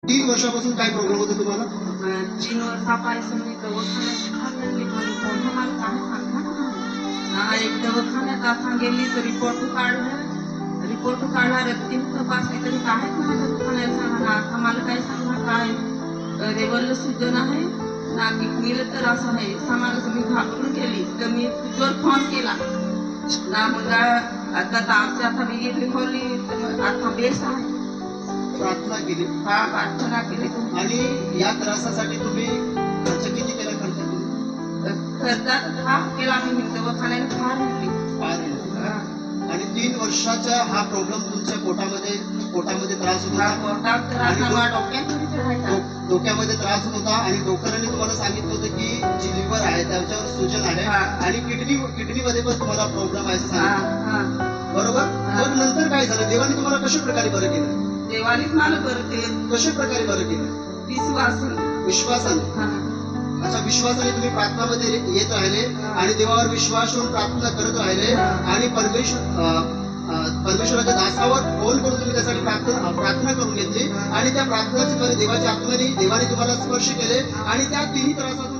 3 वर्षापासून काय प्रॉब्लेम होतो तुम्हाला? 3 वर्षापासून मी दवाखान्यात खाल्लेली पण कोणतं मला काय सांगणार एक दवाखान्यात आता गेली तर रिपोर्ट काढणार 3 तपासली तरी काहीच नाही दवाखान्यात सांगणार आता मला काय सांगणार काय रेवल सुजन आहे ना किडनीला तर असं आहे सांगायला मी घाबरून गेली तर मी तुझ्यावर फोन केला ना मुलगा आता आमची आता मी गेली खोली तर आता बेस आहे प्रार्थना केली हा प्रार्थना केली आणि या त्रासासाठी तुम्ही खर्च किती केला? खर्चात हा केला मी दवाखान्यात फार म्हणली आणि 3 वर्षाचा हा प्रॉब्लेम तुमच्या पोटामध्ये त्रास होत होता, डोक्यामध्ये त्रास होत होता आणि डॉक्टरांनी तुम्हाला सांगितलं होतं की जी लिव्हर आहे त्याच्यावर सूजन आहे आणि किडनीमध्ये पण तुम्हाला प्रॉब्लेम आहे असं सांगितलं, बरोबर? मग नंतर काय झालं? देवाने तुम्हाला कशा प्रकारे बरं केलं? देवानेच मला बरं केलं. कशा प्रकारे बरं केलं? विश्वासाने. अच्छा, विश्वासाने तुम्ही प्रार्थनामध्ये येत राहिले आणि देवावर विश्वास ठेवून प्रार्थना करत राहिले आणि परमेश्वराच्या दासावर फोन करून तुम्ही त्यासाठी प्रार्थना करून घेतली आणि त्या प्रार्थनाचे देवाच्या आत्म्याने देवाने तुम्हाला स्पर्श केले आणि त्या 3 त्रासातून